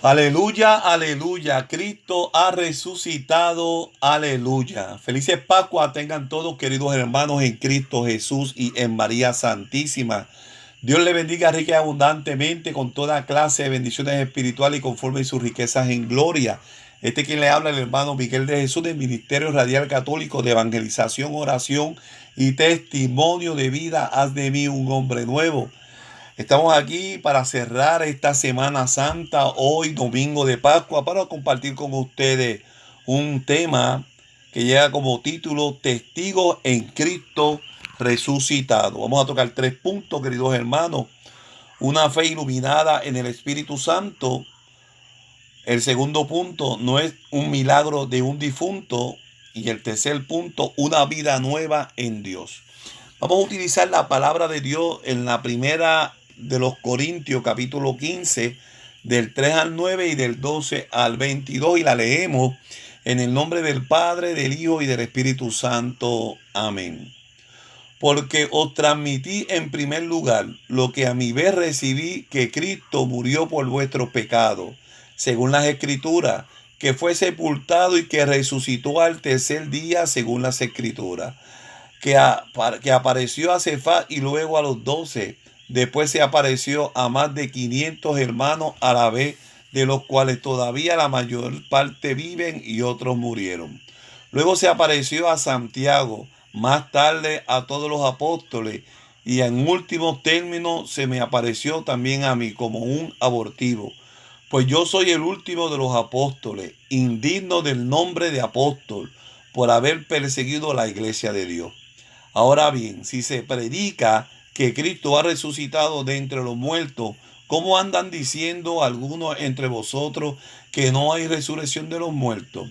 Aleluya, aleluya. Cristo ha resucitado. Aleluya. Felices Pascua tengan todos, queridos hermanos, en Cristo Jesús y en María Santísima. Dios le bendiga rica y abundantemente con toda clase de bendiciones espirituales y conforme sus riquezas en gloria. Quien le habla, el hermano Miguel de Jesús del Ministerio Radial Católico de Evangelización, Oración y Testimonio de Vida. Haz de mí un hombre nuevo. Estamos aquí para cerrar esta Semana Santa, hoy domingo de Pascua, para compartir con ustedes un tema que lleva como título Testigos en Cristo resucitado. Vamos a tocar 3 puntos, queridos hermanos. Una fe iluminada en el Espíritu Santo. El segundo punto, no es un milagro de un difunto. Y el tercer punto, una vida nueva en Dios. Vamos a utilizar la palabra de Dios en la primera de los Corintios, capítulo 15, del 3 al 9 y del 12 al 22, y la leemos en el nombre del Padre, del Hijo y del Espíritu Santo. Amén. Porque os transmití en primer lugar lo que a mi vez recibí, que Cristo murió por vuestros pecados, según las Escrituras, que fue sepultado y que resucitó al tercer día, según las Escrituras, que apareció a Cefas y luego a los 12. Después se apareció a más de 500 hermanos a la vez, de los cuales todavía la mayor parte viven y otros murieron. Luego se apareció a Santiago, más tarde a todos los apóstoles, y en último término se me apareció también a mí como un abortivo. Pues yo soy el último de los apóstoles, indigno del nombre de apóstol, por haber perseguido la iglesia de Dios. Ahora bien, si se predica que Cristo ha resucitado de entre los muertos, ¿cómo andan diciendo algunos entre vosotros que no hay resurrección de los muertos?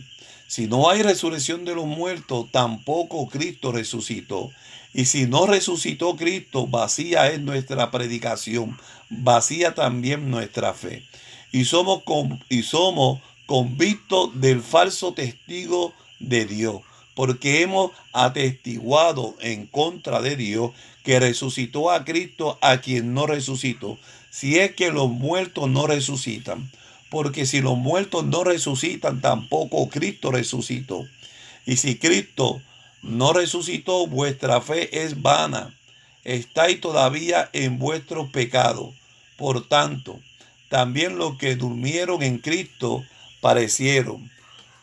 Si no hay resurrección de los muertos, tampoco Cristo resucitó. Y si no resucitó Cristo, vacía es nuestra predicación, vacía también nuestra fe. Y somos convictos del falso testigo de Dios, porque hemos atestiguado en contra de Dios que resucitó a Cristo, a quien no resucitó, si es que los muertos no resucitan. Porque si los muertos no resucitan, tampoco Cristo resucitó. Y si Cristo no resucitó, vuestra fe es vana. Estáis todavía en vuestros pecados. Por tanto, también los que durmieron en Cristo parecieron.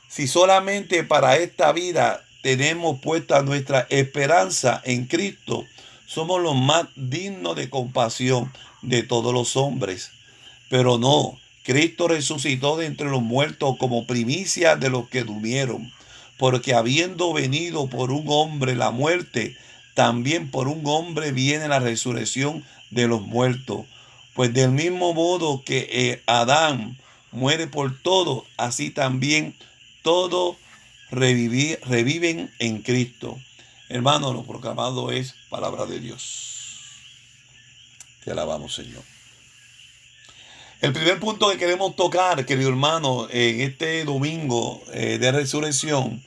Si solamente para esta vida tenemos puesta nuestra esperanza en Cristo, somos los más dignos de compasión de todos los hombres. Pero no, Cristo resucitó de entre los muertos como primicia de los que durmieron, porque habiendo venido por un hombre la muerte, también por un hombre viene la resurrección de los muertos. Pues del mismo modo que Adán muere por todo, así también todos reviven en Cristo. Hermano, lo proclamado es palabra de Dios. Te alabamos, Señor. El primer punto que queremos tocar, querido hermano, en este domingo de resurrección,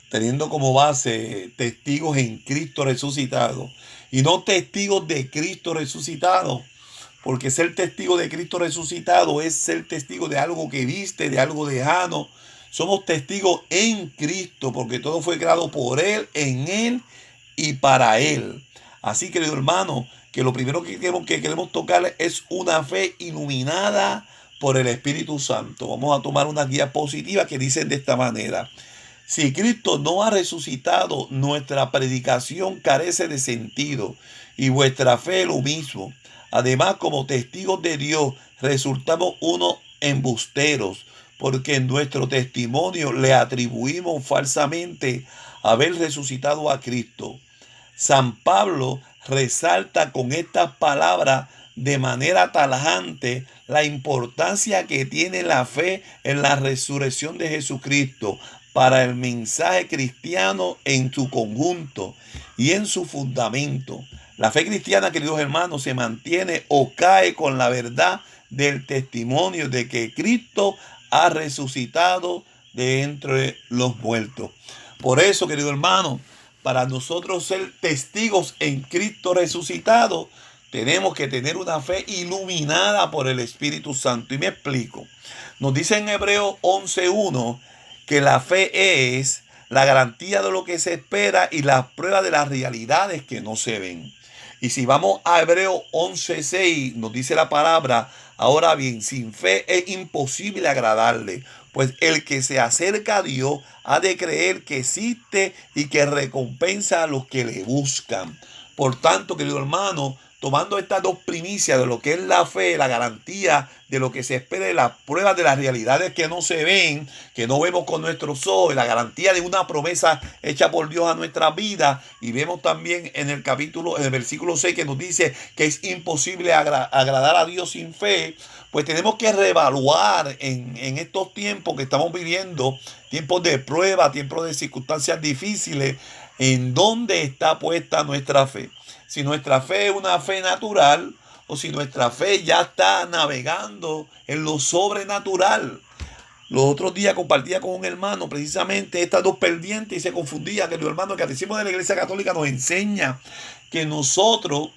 teniendo como base testigos en Cristo resucitado, y no testigos de Cristo resucitado, porque ser testigo de Cristo resucitado es ser testigo de algo que viste, de algo lejano. Somos testigos en Cristo, porque todo fue creado por Él, en Él y para Él. Así, querido hermano, que lo primero que queremos tocar es una fe iluminada por el Espíritu Santo. Vamos a tomar unas diapositivas que dicen de esta manera: si Cristo no ha resucitado, nuestra predicación carece de sentido y vuestra fe lo mismo. Además, como testigos de Dios, resultamos unos embusteros, porque en nuestro testimonio le atribuimos falsamente haber resucitado a Cristo. San Pablo resalta con estas palabras de manera tajante la importancia que tiene la fe en la resurrección de Jesucristo para el mensaje cristiano en su conjunto y en su fundamento. La fe cristiana, queridos hermanos, se mantiene o cae con la verdad del testimonio de que Cristo ha resucitado de entre los muertos. Por eso, querido hermano, para nosotros ser testigos en Cristo resucitado, tenemos que tener una fe iluminada por el Espíritu Santo. Y me explico. Nos dice en Hebreos 11:1 que la fe es la garantía de lo que se espera y la prueba de las realidades que no se ven. Y si vamos a Hebreos 11:6, nos dice la palabra: ahora bien, sin fe es imposible agradarle, pues el que se acerca a Dios ha de creer que existe y que recompensa a los que le buscan. Por tanto, querido hermano, tomando estas dos primicias de lo que es la fe, la garantía de lo que se espera y las pruebas de las realidades que no se ven, que no vemos con nuestros ojos, y la garantía de una promesa hecha por Dios a nuestra vida. Y vemos también en el versículo 6 que nos dice que es imposible agradar a Dios sin fe. Pues tenemos que reevaluar en estos tiempos que estamos viviendo, tiempos de prueba, tiempos de circunstancias difíciles, en dónde está puesta nuestra fe. Si nuestra fe es una fe natural o si nuestra fe ya está navegando en lo sobrenatural. Los otros días compartía con un hermano precisamente estas dos pendientes y se confundía, que el hermano, el catecismo de la Iglesia Católica nos enseña que nosotros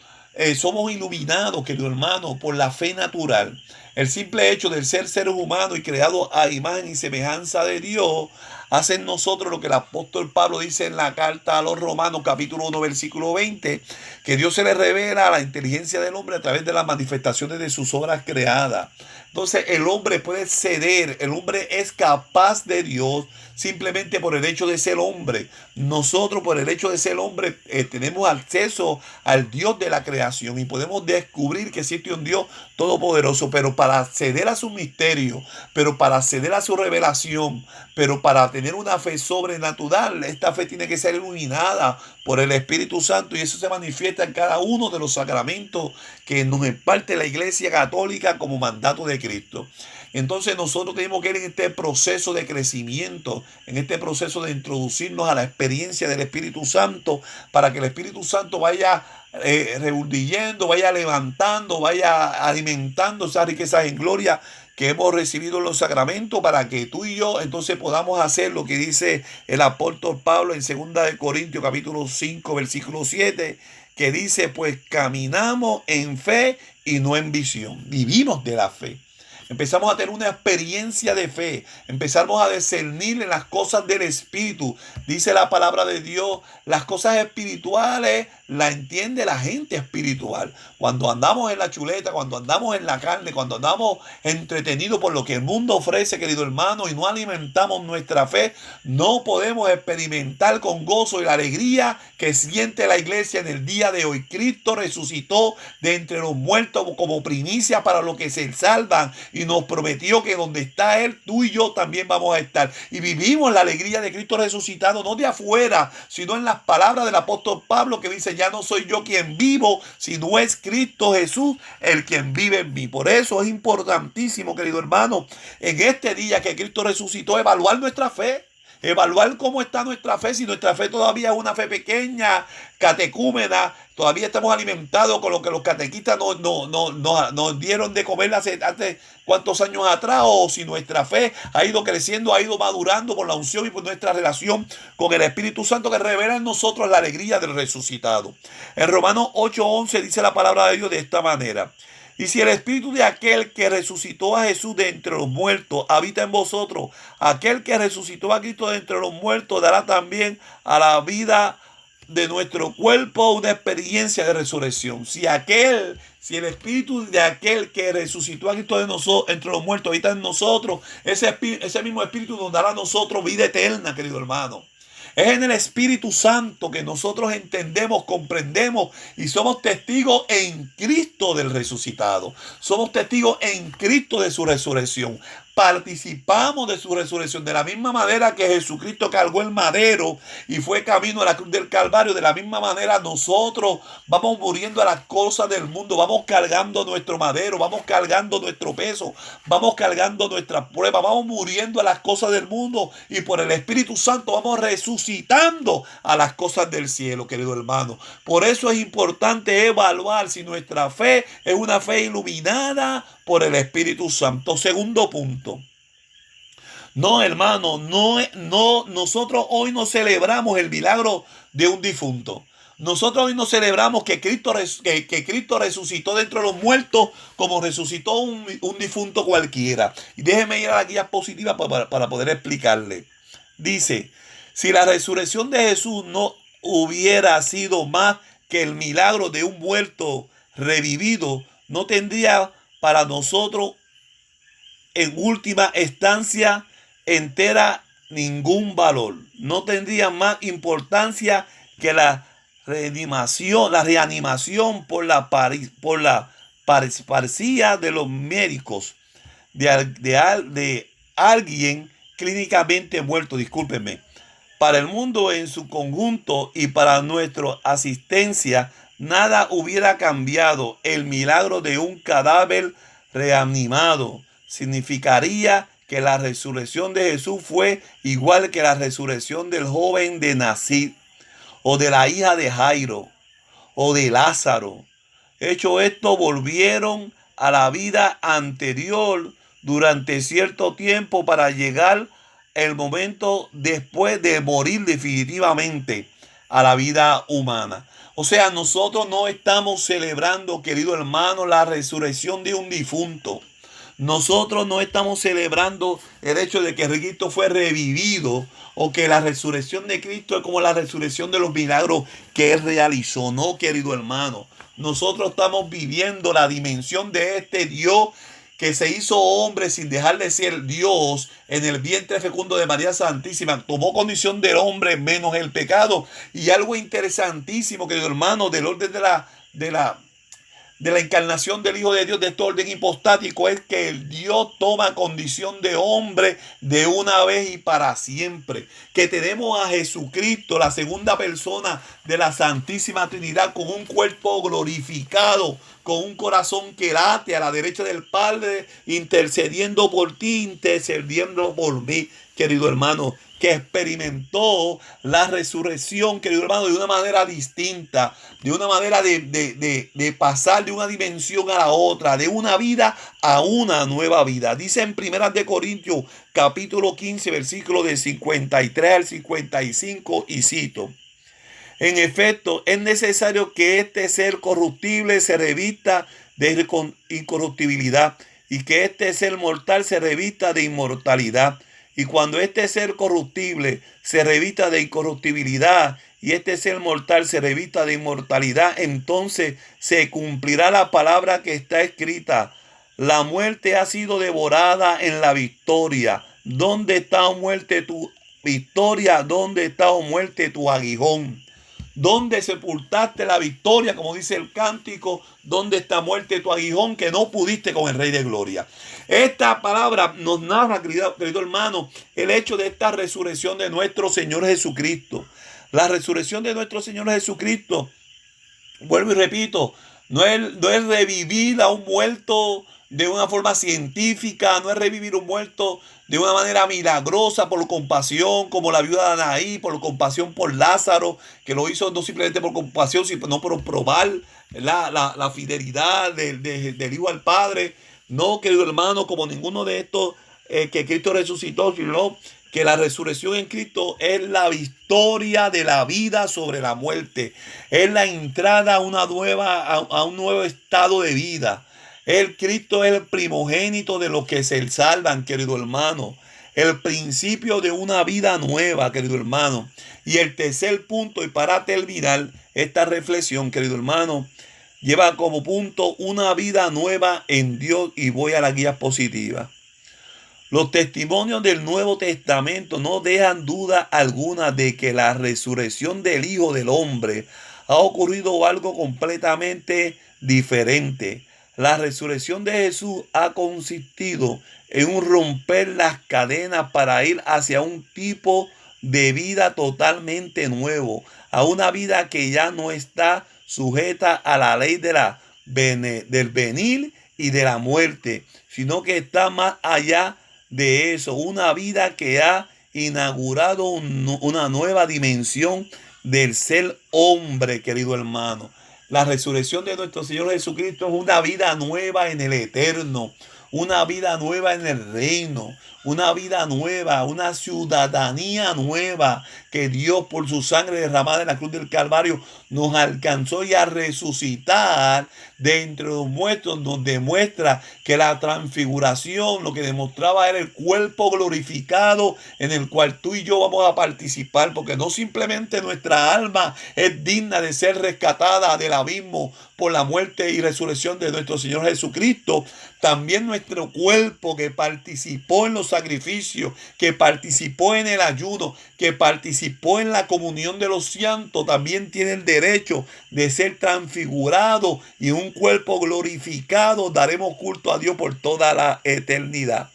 somos iluminados, querido hermano, por la fe natural. El simple hecho de ser seres humanos y creados a imagen y semejanza de Dios hace en nosotros lo que el apóstol Pablo dice en la carta a los Romanos, capítulo 1, versículo 20, que Dios se le revela a la inteligencia del hombre a través de las manifestaciones de sus obras creadas. Entonces el hombre puede ceder, el hombre es capaz de Dios simplemente por el hecho de ser hombre. Nosotros por el hecho de ser hombre tenemos acceso al Dios de la creación y podemos descubrir que existe un Dios todopoderoso, pero para acceder a su misterio, pero para acceder a su revelación, pero para tener una fe sobrenatural, esta fe tiene que ser iluminada por el Espíritu Santo y eso se manifiesta en cada uno de los sacramentos que nos imparte la Iglesia Católica como mandato de Cristo. Entonces nosotros tenemos que ir en este proceso de crecimiento, en este proceso de introducirnos a la experiencia del Espíritu Santo, para que el Espíritu Santo vaya rebuldillendo, vaya levantando, vaya alimentando esas riquezas en gloria que hemos recibido en los sacramentos, para que tú y yo entonces podamos hacer lo que dice el apóstol Pablo en 2 Corintios capítulo 5 versículo 7, que dice: pues caminamos en fe y no en visión. Vivimos de la fe. Empezamos a tener una experiencia de fe. Empezamos a discernir en las cosas del Espíritu. Dice la palabra de Dios, las cosas espirituales las entiende la gente espiritual. Cuando andamos en la chuleta, cuando andamos en la carne, cuando andamos entretenidos por lo que el mundo ofrece, querido hermano, y no alimentamos nuestra fe, no podemos experimentar con gozo y la alegría que siente la iglesia en el día de hoy. Cristo resucitó de entre los muertos como primicia para los que se salvan y nos prometió que donde está Él, tú y yo también vamos a estar. Y vivimos la alegría de Cristo resucitado, no de afuera, sino en las palabras del apóstol Pablo, que dice: ya no soy yo quien vivo, sino es Cristo Jesús el quien vive en mí. Por eso es importantísimo, querido hermano, en este día que Cristo resucitó, evaluar nuestra fe. Evaluar cómo está nuestra fe, si nuestra fe todavía es una fe pequeña, catecúmena, todavía estamos alimentados con lo que los catequistas nos dieron de comer hace cuántos años atrás, o si nuestra fe ha ido creciendo, ha ido madurando por la unción y por nuestra relación con el Espíritu Santo, que revela en nosotros la alegría del resucitado. En Romanos 8:11 dice la palabra de Dios de esta manera: y si el espíritu de aquel que resucitó a Jesús de entre los muertos habita en vosotros, aquel que resucitó a Cristo de entre los muertos dará también a la vida de nuestro cuerpo una experiencia de resurrección. Si el espíritu de aquel que resucitó a Cristo de nosotros, entre los muertos, habita en nosotros, ese mismo espíritu nos dará a nosotros vida eterna, querido hermano. Es en el Espíritu Santo que nosotros entendemos, comprendemos y somos testigos en Cristo del resucitado. Somos testigos en Cristo de su resurrección. Participamos de su resurrección de la misma manera que Jesucristo cargó el madero y fue camino a la cruz del Calvario. De la misma manera nosotros vamos muriendo a las cosas del mundo, vamos cargando nuestro madero, vamos cargando nuestro peso, vamos cargando nuestras pruebas, vamos muriendo a las cosas del mundo y por el Espíritu Santo vamos resucitando a las cosas del cielo, querido hermano. Por eso es importante evaluar si nuestra fe es una fe iluminada por el Espíritu Santo. Segundo punto. No, hermano, nosotros hoy no celebramos el milagro de un difunto. Nosotros hoy no celebramos que Cristo resucitó dentro de los muertos como resucitó un difunto cualquiera. Y déjeme ir a la guía positiva para poder explicarle. Dice, si la resurrección de Jesús no hubiera sido más que el milagro de un muerto revivido, no tendría para nosotros en última instancia entera ningún valor. No tendría más importancia que la reanimación por la parecía de los médicos de alguien clínicamente muerto, discúlpenme. Para el mundo en su conjunto y para nuestra asistencia, nada hubiera cambiado. El milagro de un cadáver reanimado significaría que la resurrección de Jesús fue igual que la resurrección del joven de Nazaret, o de la hija de Jairo, o de Lázaro. Hecho esto, volvieron a la vida anterior durante cierto tiempo para llegar el momento después de morir definitivamente a la vida humana. O sea, nosotros no estamos celebrando, querido hermano, la resurrección de un difunto. Nosotros no estamos celebrando el hecho de que Cristo fue revivido o que la resurrección de Cristo es como la resurrección de los milagros que Él realizó. No, querido hermano. Nosotros estamos viviendo la dimensión de este Dios que se hizo hombre sin dejar de ser Dios en el vientre fecundo de María Santísima. Tomó condición del hombre menos el pecado. Y algo interesantísimo, querido hermano, del orden de la encarnación del Hijo de Dios, de este orden hipostático, es que el Dios toma condición de hombre de una vez y para siempre. Que tenemos a Jesucristo, la segunda persona de la Santísima Trinidad, con un cuerpo glorificado, con un corazón que late a la derecha del Padre, intercediendo por ti, intercediendo por mí, querido hermano, que experimentó la resurrección, querido hermano, de una manera distinta, de una manera de pasar de una dimensión a la otra, de una vida a una nueva vida. Dice en 1 Corintios capítulo 15, versículo de 53 al 55, y cito: en efecto, es necesario que este ser corruptible se revista de incorruptibilidad y que este ser mortal se revista de inmortalidad. Y cuando este ser corruptible se revista de incorruptibilidad y este ser mortal se revista de inmortalidad, entonces se cumplirá la palabra que está escrita: la muerte ha sido devorada en la victoria. ¿Dónde está, oh muerte, tu victoria? ¿Dónde está, oh muerte, tu aguijón? ¿Dónde sepultaste la victoria? Como dice el cántico, ¿dónde está, muerte, tu aguijón, que no pudiste con el Rey de Gloria? Esta palabra nos narra, querido hermano, el hecho de esta resurrección de nuestro Señor Jesucristo. La resurrección de nuestro Señor Jesucristo, vuelvo y repito, no es revivir a un muerto de una forma científica, no es revivir un muerto de una manera milagrosa por compasión, como la viuda de Anaí, por compasión por Lázaro, que lo hizo no simplemente por compasión, sino por probar la fidelidad del Hijo al Padre. No, querido hermano, como ninguno de estos que Cristo resucitó, sino que la resurrección en Cristo es la victoria de la vida sobre la muerte. Es la entrada a un nuevo estado de vida. El Cristo es el primogénito de los que se salvan, querido hermano. El principio de una vida nueva, querido hermano. Y el tercer punto, y para terminar esta reflexión, querido hermano, lleva como punto una vida nueva en Dios, y voy a la guía positiva. Los testimonios del Nuevo Testamento no dejan duda alguna de que la resurrección del Hijo del Hombre ha ocurrido algo completamente diferente. La resurrección de Jesús ha consistido en un romper las cadenas para ir hacia un tipo de vida totalmente nuevo, a una vida que ya no está sujeta a la ley del venir y de la muerte, sino que está más allá de eso, una vida que ha inaugurado una nueva dimensión del ser hombre, querido hermano. La resurrección de nuestro Señor Jesucristo es una vida nueva en el eterno, una vida nueva en el reino, una vida nueva, una ciudadanía nueva que Dios por su sangre derramada en la cruz del Calvario nos alcanzó y a resucitar de entre los muertos. Nos demuestra que la transfiguración lo que demostraba era el cuerpo glorificado en el cual tú y yo vamos a participar, porque no simplemente nuestra alma es digna de ser rescatada del abismo por la muerte y resurrección de nuestro Señor Jesucristo, también nuestro cuerpo que participó en los sacrificios, que participó en el ayuno, que participó en la comunión de los santos, también tiene el derecho de ser transfigurado, y un cuerpo glorificado daremos culto a Dios por toda la eternidad.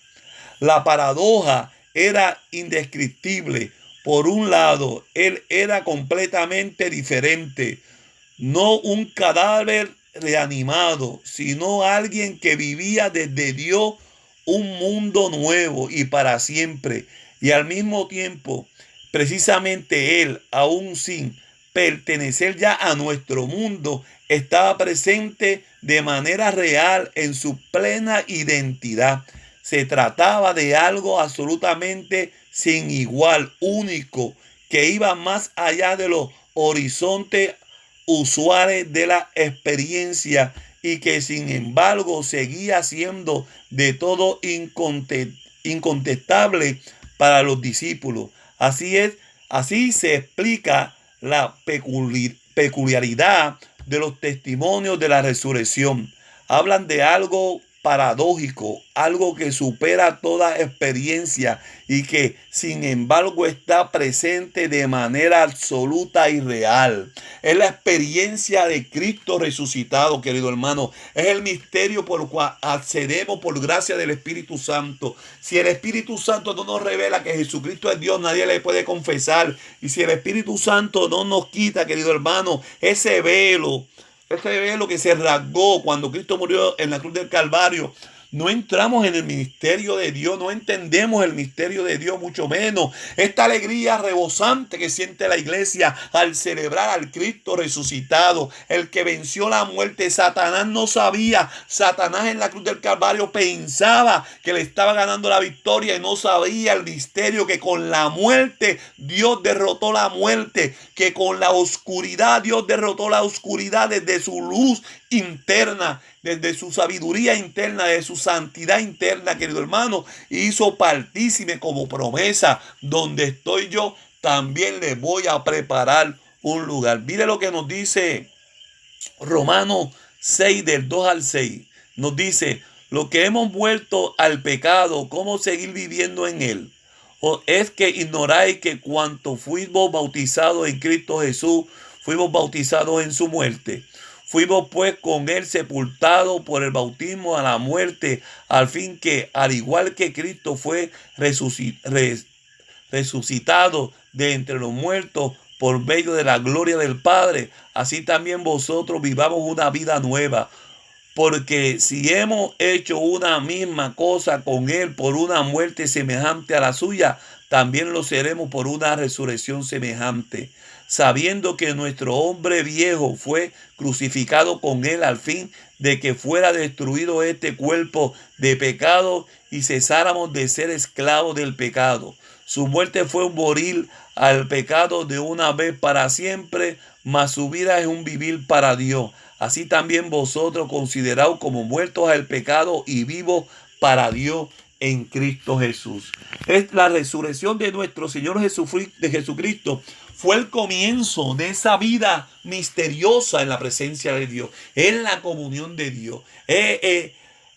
La paradoja era indescriptible. Por un lado, él era completamente diferente, no un cadáver reanimado, sino alguien que vivía desde Dios un mundo nuevo y para siempre. Y al mismo tiempo, precisamente él, aún sin pertenecer ya a nuestro mundo, estaba presente de manera real en su plena identidad. Se trataba de algo absolutamente sin igual, único, que iba más allá de los horizontes usuales de la experiencia, y que sin embargo seguía siendo de todo incontestable para los discípulos. Así se explica la peculiaridad de los testimonios de la resurrección. Hablan de algo paradójico, algo que supera toda experiencia y que sin embargo está presente de manera absoluta y real. Es la experiencia de Cristo resucitado, querido hermano. Es el misterio por el cual accedemos por gracia del Espíritu Santo. Si el Espíritu Santo no nos revela que Jesucristo es Dios, nadie le puede confesar. Y si el Espíritu Santo no nos quita, querido hermano, ese velo que se rasgó cuando Cristo murió en la cruz del Calvario, no entramos en el misterio de Dios, no entendemos el misterio de Dios, mucho menos esta alegría rebosante que siente la iglesia al celebrar al Cristo resucitado, el que venció la muerte. Satanás no sabía, Satanás en la cruz del Calvario pensaba que le estaba ganando la victoria y no sabía el misterio que con la muerte Dios derrotó la muerte, que con la oscuridad Dios derrotó la oscuridad desde su luz interna, desde su sabiduría interna, de su santidad interna, querido hermano, hizo partícipe como promesa: donde estoy yo, también le voy a preparar un lugar. Mire lo que nos dice Romanos 6, del 2 al 6. Nos dice: lo que hemos vuelto al pecado, ¿cómo seguir viviendo en él? ¿O es que ignoráis que cuanto fuimos bautizados en Cristo Jesús, fuimos bautizados en su muerte? Fuimos pues con él sepultados por el bautismo a la muerte, al fin que, al igual que Cristo fue resucitado de entre los muertos por medio de la gloria del Padre, así también vosotros vivamos una vida nueva. Porque si hemos hecho una misma cosa con él por una muerte semejante a la suya, también lo seremos por una resurrección semejante, sabiendo que nuestro hombre viejo fue crucificado con él, al fin de que fuera destruido este cuerpo de pecado y cesáramos de ser esclavos del pecado. Su muerte fue un morir al pecado de una vez para siempre, mas su vida es un vivir para Dios. Así también vosotros consideraos como muertos al pecado y vivos para Dios en Cristo Jesús. Es la resurrección de nuestro Señor Jesucristo. Fue el comienzo de esa vida misteriosa en la presencia de Dios, en la comunión de Dios. Es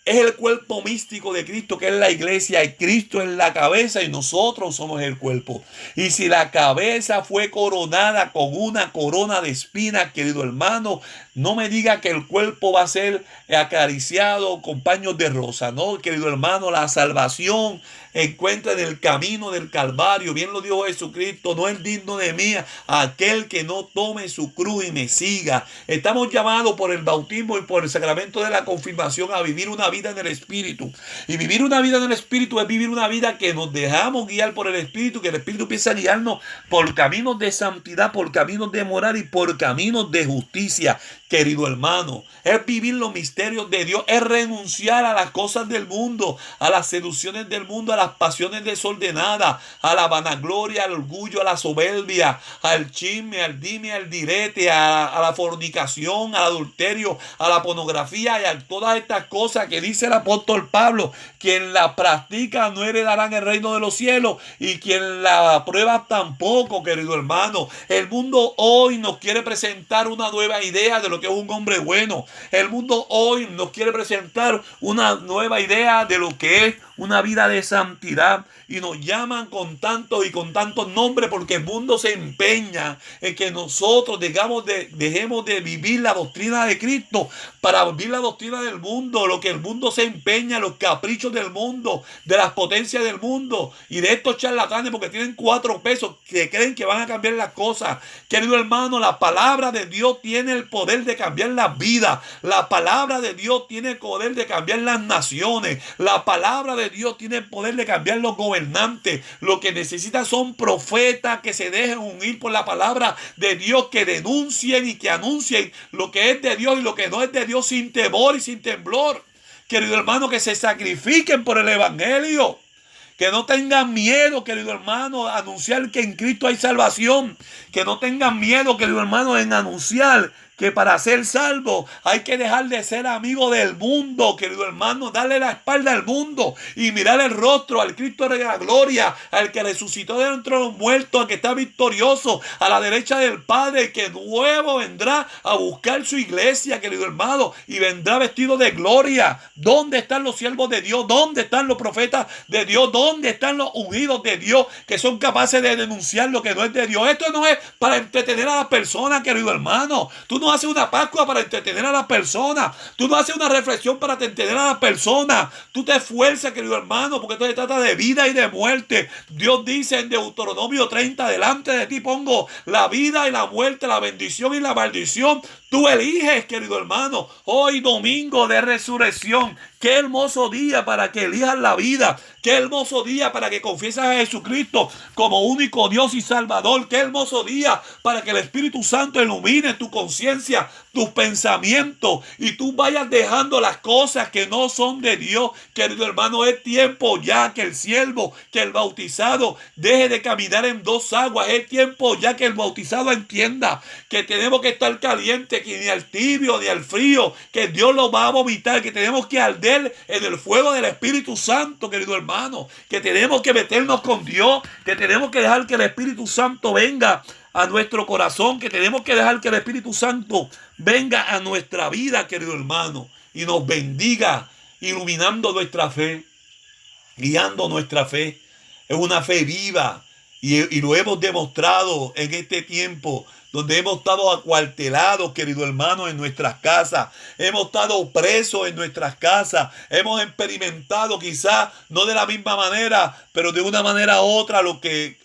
el cuerpo místico de Cristo, que es la iglesia, y Cristo es la cabeza y nosotros somos el cuerpo. Y si la cabeza fue coronada con una corona de espinas, querido hermano, no me diga que el cuerpo va a ser acariciado con paños de rosa. No, querido hermano, la salvación encuentra en el camino del Calvario. Bien lo dijo Jesucristo: no es digno de mí aquel que no tome su cruz y me siga. Estamos llamados por el bautismo y por el sacramento de la confirmación a vivir una vida vida en el Espíritu. Y vivir una vida en el Espíritu es vivir una vida que nos dejamos guiar por el Espíritu, que el Espíritu empieza a guiarnos por caminos de santidad, por caminos de moral y por caminos de justicia, querido hermano. Es vivir los misterios de Dios, es renunciar a las cosas del mundo, a las seducciones del mundo, a las pasiones desordenadas, a la vanagloria, al orgullo, a la soberbia, al chisme, al dime, al direte, a la fornicación, al adulterio, a la pornografía y a todas estas cosas que dice el apóstol Pablo. Quien la practica no heredarán el reino de los cielos, y quien la prueba tampoco, querido hermano. El mundo hoy nos quiere presentar una nueva idea de lo que es un hombre bueno. El mundo hoy nos quiere presentar una nueva idea de lo que es una vida de santidad, y nos llaman con tantos y con tantos nombres, porque el mundo se empeña en que nosotros dejemos de vivir la doctrina de Cristo para vivir la doctrina del mundo, lo que el mundo se empeña, los caprichos del mundo, de las potencias del mundo y de estos charlatanes, porque tienen 4 pesos, que creen que van a cambiar las cosas. Querido hermano, la palabra de Dios tiene el poder de cambiar las vidas. La palabra de Dios tiene el poder de cambiar las naciones. La palabra de Dios tiene el poder de cambiar los gobernantes. Lo que necesita son profetas que se dejen unir por la palabra de Dios, que denuncien y que anuncien lo que es de Dios y lo que no es de Dios, sin temor y sin temblor. Querido hermano, que se sacrifiquen por el evangelio. Que no tengan miedo, querido hermano, a anunciar que en Cristo hay salvación. Que no tengan miedo, querido hermano, en anunciar que para ser salvo hay que dejar de ser amigo del mundo, querido hermano, darle la espalda al mundo y mirar el rostro al Cristo de la gloria, al que resucitó de entre los muertos, al que está victorioso a la derecha del Padre, que nuevo vendrá a buscar su iglesia, querido hermano, y vendrá vestido de gloria. ¿Dónde están los siervos de Dios? ¿Dónde están los profetas de Dios? ¿Dónde están los ungidos de Dios que son capaces de denunciar lo que no es de Dios? Esto no es para entretener a las personas, querido hermano. Tú no haces una Pascua para entretener a las personas. Tú no haces una reflexión para entretener a las personas. Tú te esfuerzas, querido hermano, porque esto se trata de vida y de muerte. Dios dice en Deuteronomio 30, delante de ti pongo la vida y la muerte, la bendición y la maldición. Tú eliges, querido hermano, hoy domingo de resurrección. Qué hermoso día para que elijas la vida. Qué hermoso día para que confieses a Jesucristo como único Dios y Salvador. Qué hermoso día para que el Espíritu Santo ilumine tu conciencia, tus pensamientos, y tú vayas dejando las cosas que no son de Dios. Querido hermano, es tiempo ya que el siervo, que el bautizado deje de caminar en 2 aguas. Es tiempo ya que el bautizado entienda que tenemos que estar calientes, que ni al tibio ni al frío, que Dios lo va a vomitar, que tenemos que arder en el fuego del Espíritu Santo, querido hermano, que tenemos que meternos con Dios, que tenemos que dejar que el Espíritu Santo venga a nuestro corazón, que tenemos que dejar que el Espíritu Santo venga a nuestra vida, querido hermano, y nos bendiga, iluminando nuestra fe, guiando nuestra fe. Es una fe viva, y lo hemos demostrado en este tiempo, donde hemos estado acuartelados, querido hermano, en nuestras casas. Hemos estado presos en nuestras casas. Hemos experimentado, quizás no de la misma manera, pero de una manera u otra, lo que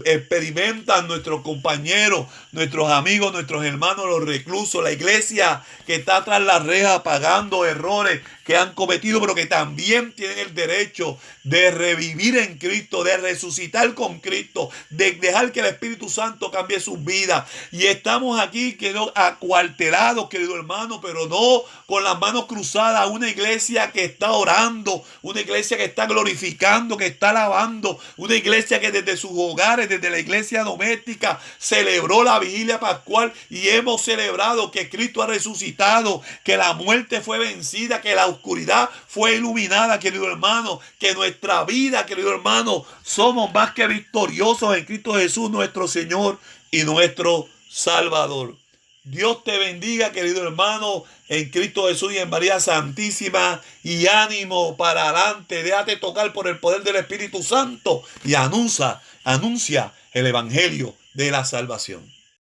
experimentan nuestros compañeros, nuestros amigos, nuestros hermanos, los reclusos, la iglesia que está tras las rejas pagando errores que han cometido, pero que también tienen el derecho de revivir en Cristo, de resucitar con Cristo, de dejar que el Espíritu Santo cambie sus vidas. Y estamos aquí, acuartelados, querido hermano, pero no con las manos cruzadas. Una iglesia que está orando, una iglesia que está glorificando, que está alabando, una iglesia que desde sus hogares, desde la iglesia doméstica, celebró la vigilia pascual, y hemos celebrado que Cristo ha resucitado, que la muerte fue vencida, que la oscuridad fue iluminada, querido hermano, que nuestra vida, querido hermano, somos más que victoriosos en Cristo Jesús, nuestro Señor y nuestro Salvador. Dios te bendiga, querido hermano, en Cristo Jesús y en María Santísima, y ánimo para adelante. Déjate tocar por el poder del Espíritu Santo y anuncia el Evangelio de la salvación.